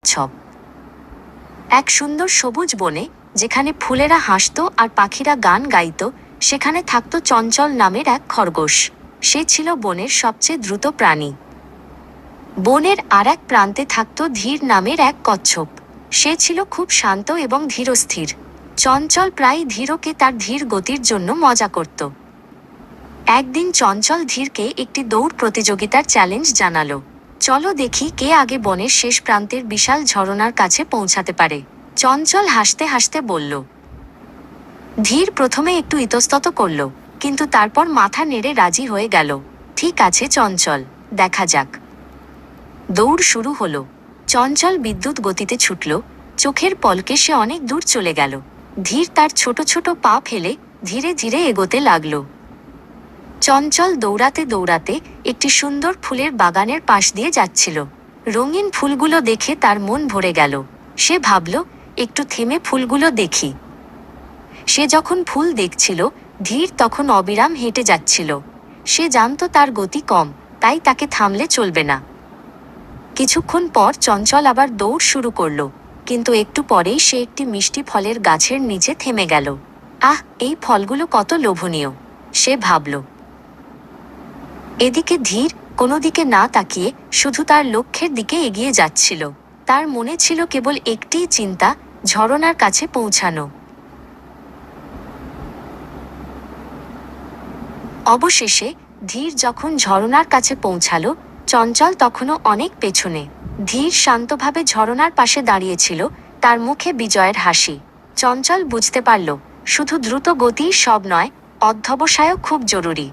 কচ্ছপ। এক সুন্দর সবুজ বনে, যেখানে ফুলেরা হাসত আর পাখিরা গান গাইত, সেখানে থাকত চঞ্চল নামের এক খরগোশ। সে ছিল বনের সবচেয়ে দ্রুত প্রাণী। বনের আর এক প্রান্তে থাকত ধীর নামের এক কচ্ছপ। সে ছিল খুব শান্ত এবং ধীরস্থির। চঞ্চল প্রায় ধীরকে তার ধীর গতির জন্য মজা করত। একদিন চঞ্চল ধীরকে একটি দৌড় প্রতিযোগিতার চ্যালেঞ্জ জানালো। চলো দেখি কে আগে বনের শেষ প্রান্তের বিশাল ঝরনার কাছে পৌঁছাতে পারে। চঞ্চল হাসতে হাসতে বলল। ধীর প্রথমে একটু ইতস্তত করল, কিন্তু তারপর মাথা নেড়ে রাজি হয়ে গেল। ঠিক আছে চঞ্চল, দেখা যাক। দৌড় শুরু হলো। চঞ্চল বিদ্যুৎ গতিতে ছুটল। চোখের পলকে সে অনেক দূর চলে গেল। ধীর তার ছোট ছোট পা ফেলে ধীরে ধীরে এগোতে লাগল। চঞ্চল দৌড়াতে দৌড়াতে একটি সুন্দর ফুলের বাগানের পাশ দিয়ে যাচ্ছিল। রঙিন ফুলগুলো দেখে তার মন ভরে গেল। সে ভাবল, একটু থেমে ফুলগুলো দেখি। সে যখন ফুল দেখছিল, ধীর তখন অবিরাম হেঁটে যাচ্ছিল। সে জানত তার গতি কম, তাই তাকে থামলে চলবে না। কিছুক্ষণ পর চঞ্চল আবার দৌড় শুরু করল, কিন্তু একটু পরেই সে একটি মিষ্টি ফলের গাছের নিচে থেমে গেল। আহ, এই ফলগুলো কত লোভনীয়, সে ভাবল। এদিকে ধীর কোনো দিকে না তাকিয়ে শুধু তার লক্ষ্যের দিকে এগিয়ে যাচ্ছিল। তার মনে ছিল কেবল একটিই চিন্তা, ঝরনার কাছে পৌঁছানো। অবশেষে ধীর যখন ঝরনার কাছে পৌঁছালো, চঞ্চল তখনও অনেক পেছনে। ধীর শান্তভাবে ঝরনার পাশে দাঁড়িয়েছিল, তার মুখে বিজয়ের হাসি। চঞ্চল বুঝতে পারল, শুধু দ্রুত গতিই সব নয়, অধ্যবসায়ও খুব জরুরি।